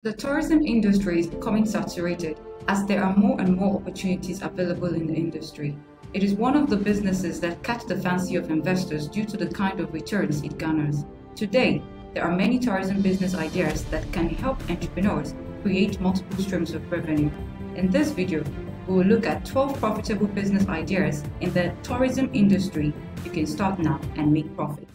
The tourism industry is becoming saturated as there are more and more opportunities available in the industry. It is one of the businesses that catch the fancy of investors due to the kind of returns it garners. Today, there are many tourism business ideas that can help entrepreneurs create multiple streams of revenue. In this video, we will look at 12 profitable business ideas in the tourism industry you can start now and make profit.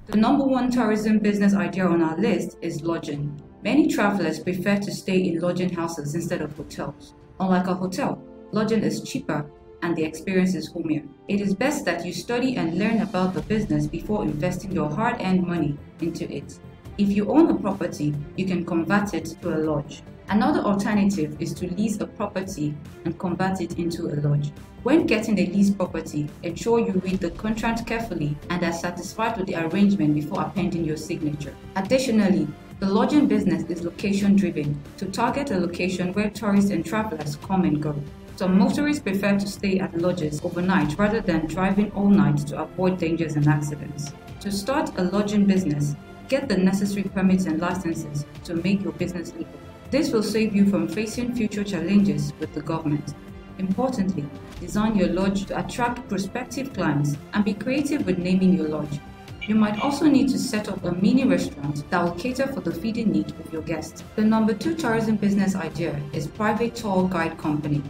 The number one tourism business idea on our list is lodging. Many travelers prefer to stay in lodging houses instead of hotels. Unlike a hotel, lodging is cheaper and the experience is homier. It is best that you study and learn about the business before investing your hard-earned money into it. If you own a property, you can convert it to a lodge. Another alternative is to lease a property and convert it into a lodge. When getting a leased property, ensure you read the contract carefully and are satisfied with the arrangement before appending your signature. Additionally, the lodging business is location-driven to target a location where tourists and travelers come and go. Some motorists prefer to stay at lodges overnight rather than driving all night to avoid dangers and accidents. To start a lodging business, get the necessary permits and licenses to make your business legal. This will save you from facing future challenges with the government. Importantly, design your lodge to attract prospective clients and be creative with naming your lodge. You might also need to set up a mini restaurant that will cater for the feeding need of your guests. The number two tourism business idea is private tour guide company.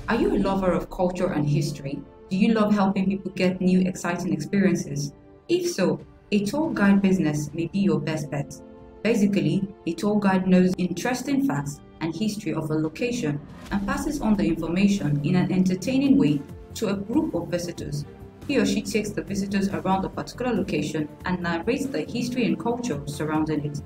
Are you a lover of culture and history? Do you love helping people get new exciting experiences? If so, a tour guide business may be your best bet. Basically, a tour guide knows interesting facts and history of a location and passes on the information in an entertaining way to a group of visitors. He or she takes the visitors around a particular location and narrates the history and culture surrounding it.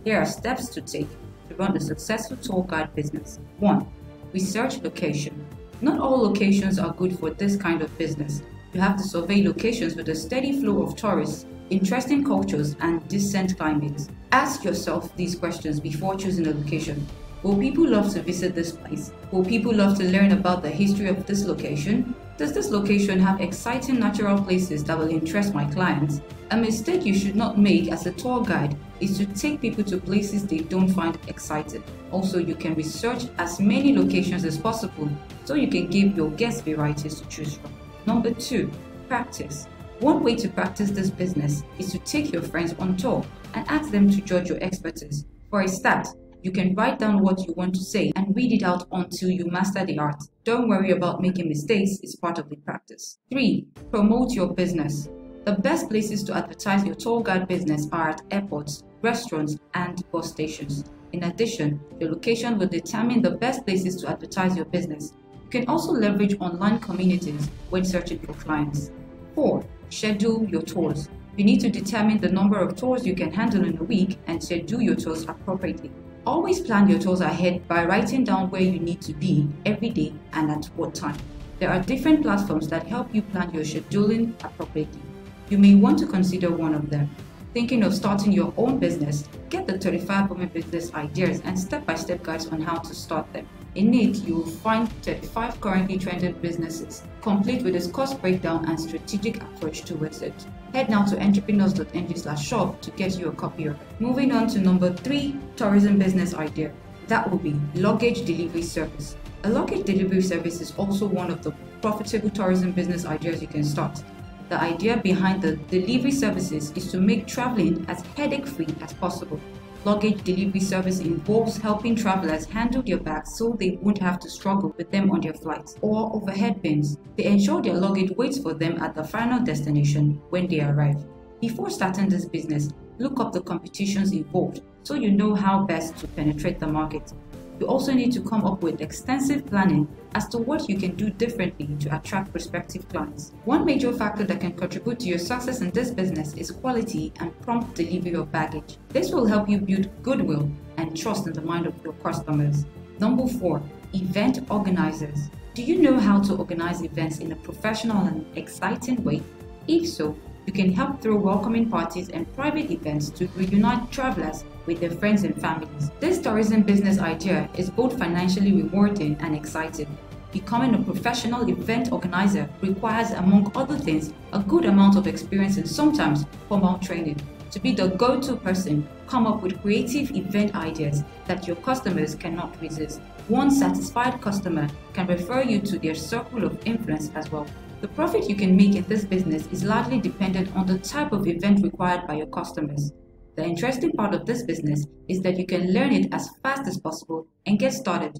Here are steps to take to run a successful tour guide business. 1. Research location. Not all locations are good for this kind of business. You have to survey locations with a steady flow of tourists, interesting cultures, and decent climates. Ask yourself these questions before choosing a location. Will people love to visit this place? Will people love to learn about the history of this location? Does this location have exciting natural places that will interest my clients? A mistake you should not make as a tour guide is to take people to places they don't find exciting. Also, you can research as many locations as possible so you can give your guests varieties to choose from. Number 2, practice. One way to practice this business is to take your friends on tour and ask them to judge your expertise. For a start, you can write down what you want to say and read it out until you master the art. Don't worry about making mistakes, it's part of the practice. 3. Promote your business. The best places to advertise your tour guide business are at airports, restaurants, and bus stations. In addition, your location will determine the best places to advertise your business. You can also leverage online communities when searching for clients. 4. Schedule your tours. You need to determine the number of tours you can handle in a week and schedule your tours appropriately. Always plan your tours ahead by writing down where you need to be every day and at what time. There are different platforms that help you plan your scheduling appropriately. You may want to consider one of them. Thinking of starting your own business? Get the 35 Women Business Ideas and step-by-step guides on how to start them. In it, you will find 35 currently trending businesses, complete with its cost breakdown and strategic approach towards it. Head now to Entrepreneurs.ng/shop to get you a copy of it. Moving on to number 3 tourism business idea. That will be luggage delivery service. A luggage delivery service is also one of the profitable tourism business ideas you can start. The idea behind the delivery services is to make traveling as headache-free as possible. Luggage delivery service involves helping travelers handle their bags so they won't have to struggle with them on their flights, or overhead bins. They ensure their luggage waits for them at the final destination when they arrive. Before starting this business, look up the competitions involved so you know how best to penetrate the market. You also need to come up with extensive planning as to what you can do differently to attract prospective clients. One major factor that can contribute to your success in this business is quality and prompt delivery of baggage. This will help you build goodwill and trust in the mind of your customers. Number 4, event organizers. Do you know how to organize events in a professional and exciting way? If so, you can help throw welcoming parties and private events to reunite travelers with their friends and families. This tourism business idea is both financially rewarding and exciting. Becoming a professional event organizer requires, among other things, a good amount of experience and sometimes formal training. To be the go-to person, come up with creative event ideas that your customers cannot resist. One satisfied customer can refer you to their circle of influence as well. The profit you can make in this business is largely dependent on the type of event required by your customers. The interesting part of this business is that you can learn it as fast as possible and get started.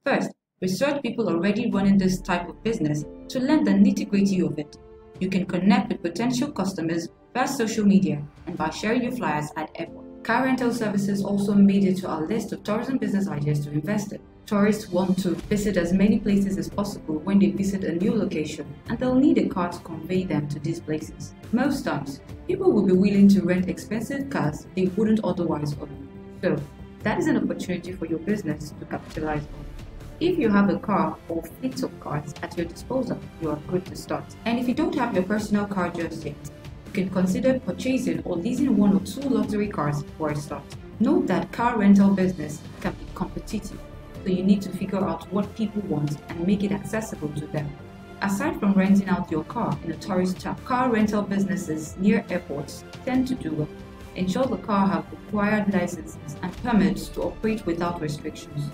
First, research people already running this type of business to learn the nitty-gritty of it. You can connect with potential customers via social media and by sharing your flyers at airport. Car rental services also made it to our list of tourism business ideas to invest in. Tourists want to visit as many places as possible when they visit a new location, and they'll need a car to convey them to these places. Most times, people will be willing to rent expensive cars they wouldn't otherwise own. So, that is an opportunity for your business to capitalize on. If you have a car or fleet of cars at your disposal, you are good to start. And if you don't have your personal car just yet, you can consider purchasing or leasing 1 or 2 luxury cars for a start. Note that car rental business can be competitive, so you need to figure out what people want and make it accessible to them. Aside from renting out your car in a tourist town, car rental businesses near airports tend to do well. Ensure the car have required licenses and permits to operate without restrictions.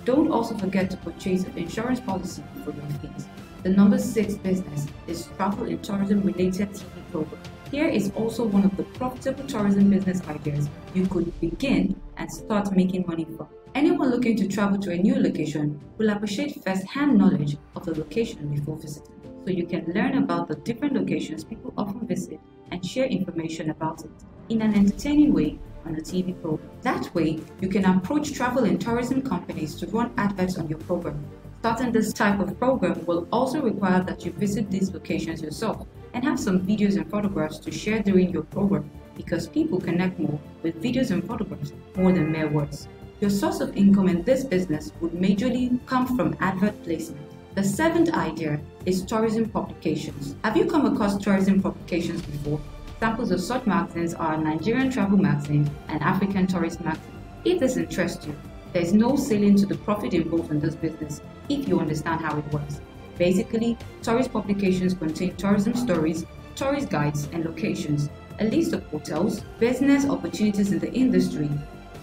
Don't also forget to purchase an insurance policy for your fleet. The number 6 business is travel and tourism related TV program. Here is also one of the profitable tourism business ideas you could begin and start making money from. Anyone looking to travel to a new location will appreciate first-hand knowledge of the location before visiting, so you can learn about the different locations people often visit and share information about it in an entertaining way on a TV program. That way, you can approach travel and tourism companies to run adverts on your program. Starting this type of program will also require that you visit these locations yourself and have some videos and photographs to share during your program, because people connect more with videos and photographs more than mere words. Your source of income in this business would majorly come from advert placement. The 7th idea is tourism publications. Have you come across tourism publications before? Examples of such magazines are Nigerian Travel Magazine and African Tourist Magazine. If this interests you, there is no ceiling to the profit involved in this business if you understand how it works. Basically, tourist publications contain tourism stories, tourist guides and locations, a list of hotels, business opportunities in the industry,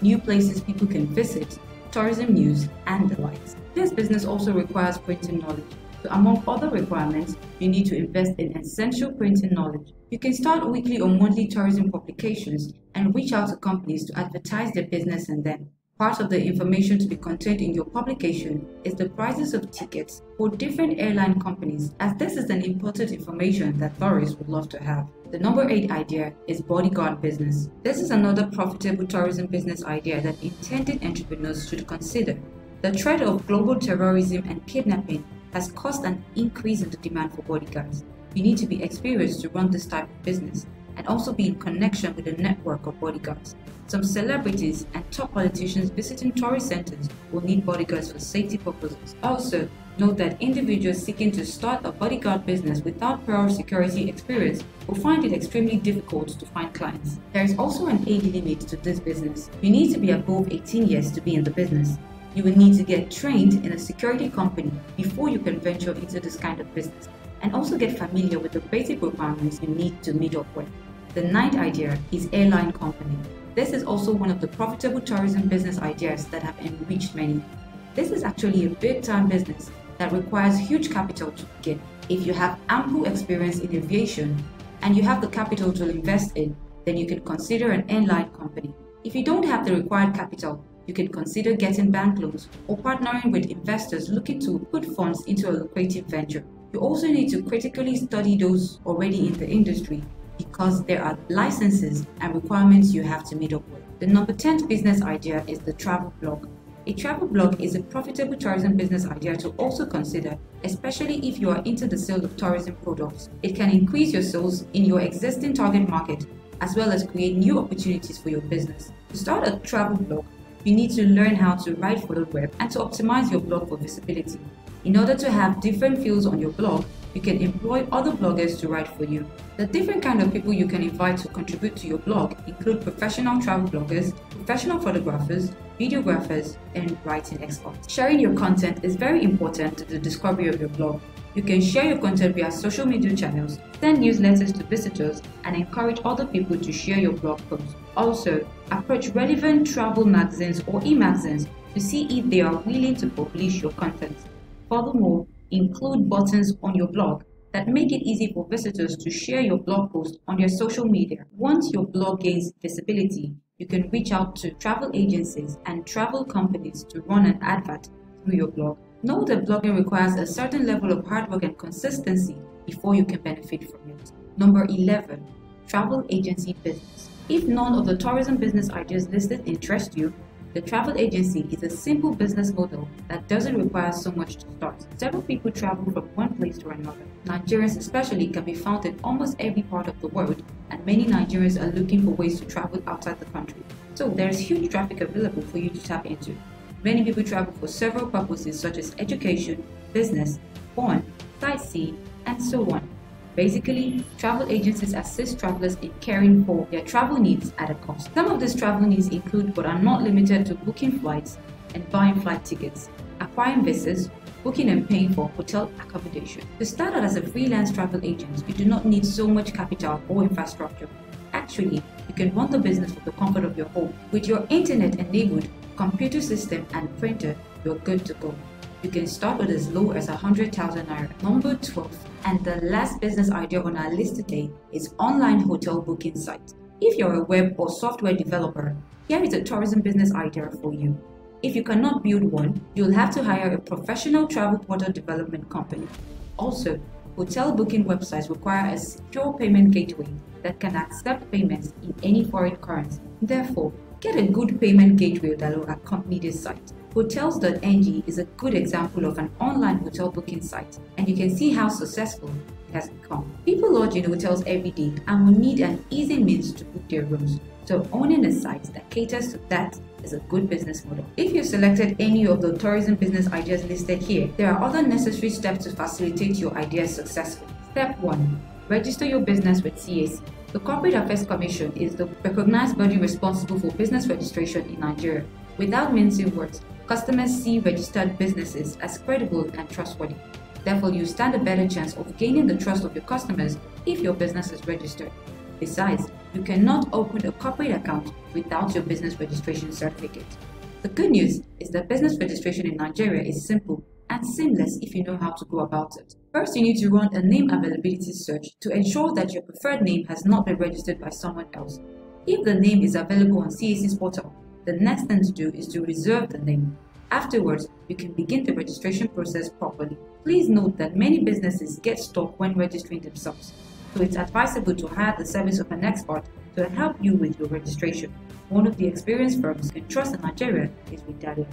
new places people can visit, tourism news, and the likes. This business also requires printing knowledge. So among other requirements, you need to invest in essential printing knowledge. You can start weekly or monthly tourism publications and reach out to companies to advertise their business in them. Part of the information to be contained in your publication is the prices of tickets for different airline companies, as this is an important information that tourists would love to have. The number 8 idea is Bodyguard Business. This is another profitable tourism business idea that intended entrepreneurs should consider. The threat of global terrorism and kidnapping has caused an increase in the demand for bodyguards. You need to be experienced to run this type of business and also be in connection with a network of bodyguards. Some celebrities and top politicians visiting tourist centers will need bodyguards for safety purposes. Also, note that individuals seeking to start a bodyguard business without prior security experience will find it extremely difficult to find clients. There is also an age limit to this business. You need to be above 18 years to be in the business. You will need to get trained in a security company before you can venture into this kind of business, and also get familiar with the basic requirements you need to meet up with. The 9th idea is Airline Company. This is also one of the profitable tourism business ideas that have enriched many. This is actually a big-time business that requires huge capital to begin. If you have ample experience in aviation and you have the capital to invest in, then you can consider an airline company. If you don't have the required capital, you can consider getting bank loans or partnering with investors looking to put funds into a lucrative venture. You also need to critically study those already in the industry, because there are licenses and requirements you have to meet up with. The number 10th business idea is the travel blog. A travel blog is a profitable tourism business idea to also consider, especially if you are into the sale of tourism products. It can increase your sales in your existing target market, as well as create new opportunities for your business. To start a travel blog, you need to learn how to write for the web and to optimize your blog for visibility. In order to have different fields on your blog, you can employ other bloggers to write for you. The different kind of people you can invite to contribute to your blog include professional travel bloggers, professional photographers, videographers, and writing experts. Sharing your content is very important to the discovery of your blog. You can share your content via social media channels, send newsletters to visitors, and encourage other people to share your blog posts. Also, approach relevant travel magazines or e-magazines to see if they are willing to publish your content. Furthermore, include buttons on your blog that make it easy for visitors to share your blog post on their social media. Once your blog gains visibility, you can reach out to travel agencies and travel companies to run an advert through your blog. Know that blogging requires a certain level of hard work and consistency before you can benefit from it. Number 11, travel agency business. If none of the tourism business ideas listed interest you, the travel agency is a simple business model that doesn't require so much to start. Several people travel from one place to another. Nigerians especially can be found in almost every part of the world, and many Nigerians are looking for ways to travel outside the country. So there is huge traffic available for you to tap into. Many people travel for several purposes such as education, business, fun, sightseeing, and so on. Basically, travel agencies assist travelers in caring for their travel needs at a cost. Some of these travel needs include but are not limited to booking flights and buying flight tickets, acquiring visas, booking and paying for hotel accommodation. To start out as a freelance travel agent, you do not need so much capital or infrastructure. Actually, you can run the business from the comfort of your home. With your internet-enabled computer system and printer, you're good to go. You can start with as low as 100,000 naira. Number 12, and the last business idea on our list today is online hotel booking site. If you're a web or software developer, here is a tourism business idea for you. If you cannot build one, you'll have to hire a professional travel portal development company. Also, hotel booking websites require a secure payment gateway that can accept payments in any foreign currency. Therefore, get a good payment gateway that will accompany this site. Hotels.ng is a good example of an online hotel booking site, and you can see how successful it has become. People lodge in hotels every day and will need an easy means to book their rooms, so owning a site that caters to that is a good business model. If you've selected any of the tourism business ideas listed here, there are other necessary steps to facilitate your ideas successfully. Step 1. Register your business with CAC. The Corporate Affairs Commission is the recognized body responsible for business registration in Nigeria. Without mincing words, customers see registered businesses as credible and trustworthy. Therefore, you stand a better chance of gaining the trust of your customers if your business is registered. Besides, you cannot open a corporate account without your business registration certificate. The good news is that business registration in Nigeria is simple and seamless if you know how to go about it. First, you need to run a name availability search to ensure that your preferred name has not been registered by someone else. If the name is available on CAC's portal, the next thing to do is to reserve the name. Afterwards, you can begin the registration process properly. Please note that many businesses get stuck when registering themselves, so it's advisable to hire the service of an expert to help you with your registration. One of the experienced firms you can trust in Nigeria is Vidalia.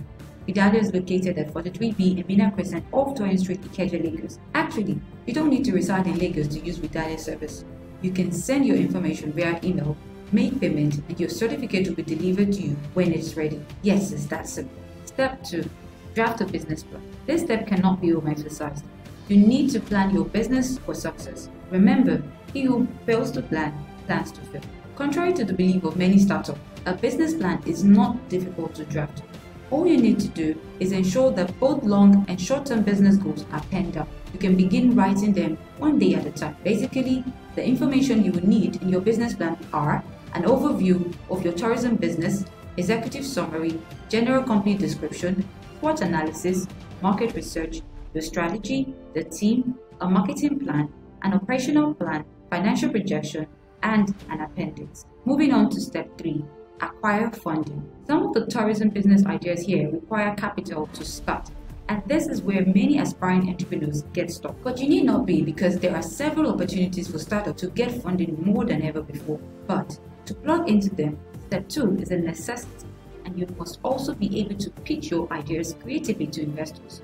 Vidalia is located at 43B Emina Crescent off Toyin Street, Ikeja, Lagos. Actually, you don't need to reside in Lagos to use Vidalia service. You can send your information via email, make payment, and your certificate will be delivered to you when it's ready. Yes, it's that simple. Step 2. Draft a business plan. This step cannot be overemphasized. You need to plan your business for success. Remember, he who fails to plan, plans to fail. Contrary to the belief of many startups, a business plan is not difficult to draft. All you need to do is ensure that both long and short-term business goals are penned down. You can begin writing them one day at a time. Basically, the information you will need in your business plan are an overview of your tourism business, executive summary, general company description, SWOT analysis, market research, your strategy, the team, a marketing plan, an operational plan, financial projection, and an appendix. Moving on to step 3, acquire funding. Some of the tourism business ideas here require capital to start, and this is where many aspiring entrepreneurs get stuck. But you need not be, because there are several opportunities for startups to get funding more than ever before. But to plug into them, step 2 is a necessity, and you must also be able to pitch your ideas creatively to investors.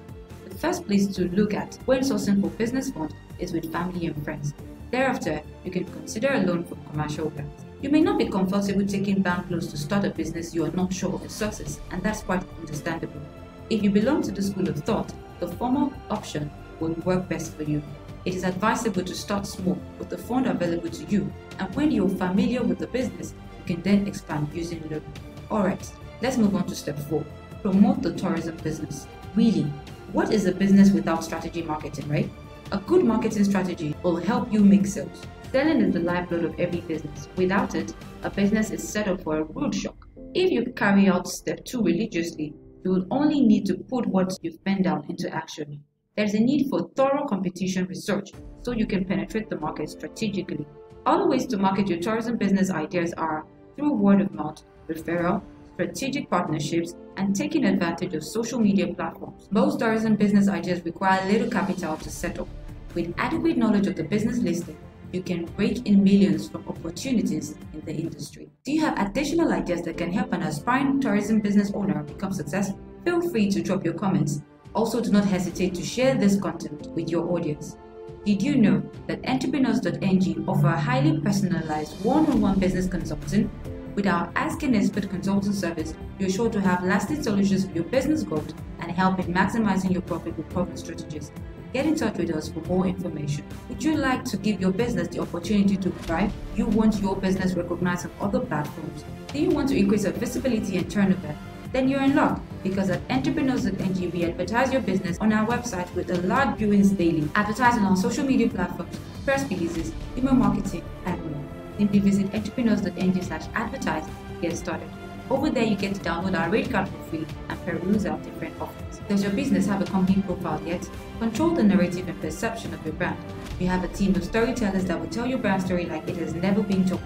The first place to look at when sourcing for business funds is with family and friends. Thereafter, you can consider a loan from commercial banks. You may not be comfortable taking bank loans to start a business you are not sure of its success, and that's quite understandable. If you belong to the school of thought, the former option will work best for you. It is advisable to start small with the fund available to you, and when you're familiar with the business, you can then expand using loan. Alright, let's move on to step 4. Promote the tourism business. Really, what is a business without strategy marketing, right? A good marketing strategy will help you make sales. Selling is the lifeblood of every business. Without it, a business is set up for a rude shock. If you carry out step 2 religiously, you will only need to put what you've penned down into action. There's a need for thorough competition research so you can penetrate the market strategically. Other ways to market your tourism business ideas are through word of mouth, referral, strategic partnerships, and taking advantage of social media platforms. Most tourism business ideas require little capital to set up. With adequate knowledge of the business listing, you can rake in millions from opportunities in the industry. Do you have additional ideas that can help an aspiring tourism business owner become successful? Feel free to drop your comments. Also, do not hesitate to share this content with your audience. Did you know that Entrepreneurs.ng offer a highly personalized one-on-one business consulting? With our Ask an Expert consulting service, you're sure to have lasting solutions for your business growth and help in maximizing your profit with profit strategies. Get in touch with us for more information. Would you like to give your business the opportunity to thrive? You want your business recognized on other platforms? Do you want to increase your visibility and turnover? Then you're in luck, because at Entrepreneurs.ng we advertise your business on our website with a large viewings daily, advertising on social media platforms, press releases, email marketing, and more. Simply visit entrepreneurs.ng/advertise to get started. Over there, you get to download our rate card for free and peruse our different offers. Does your business have a company profile yet? Control the narrative and perception of your brand. We have a team of storytellers that will tell your brand story like it has never been told.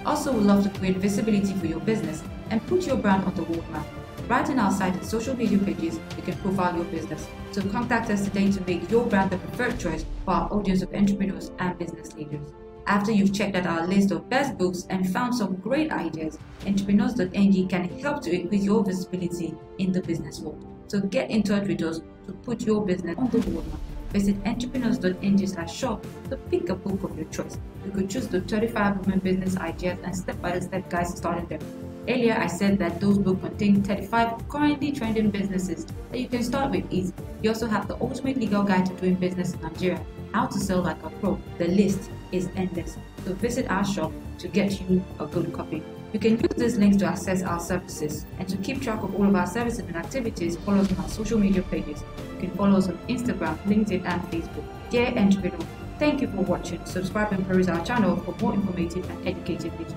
Also, we love to create visibility for your business and put your brand on the world map. Right on our site and social media pages, you can profile your business. So contact us today to make your brand the preferred choice for our audience of entrepreneurs and business leaders. After you've checked out our list of best books and found some great ideas, Entrepreneurs.ng can help to increase your visibility in the business world. So get in touch with us to put your business on the world map. Visit Entrepreneurs.ng/shop to pick a book of your choice. You could choose the 35 women business ideas and step-by-step guides to starting them. Earlier, I said that those books contain 35 currently trending businesses that you can start with ease. You also have the ultimate legal guide to doing business in Nigeria, how to sell like a pro. The list is endless. So visit our shop to get you a good copy. You can use these links to access our services, and to keep track of all of our services and activities, follow us on our social media pages. You can follow us on Instagram, LinkedIn, and Facebook. Dear entrepreneur, thank you for watching. Subscribe and peruse our channel for more informative and educative videos.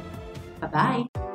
Bye-bye.